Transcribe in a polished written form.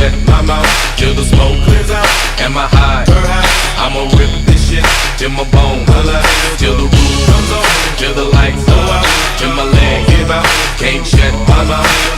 shut my mouth till the smoke clears out. Am I high? I'ma rip this shit till my bones alive, till the roof comes on, till the lights go out, till my leg give out. Can't shut my mouth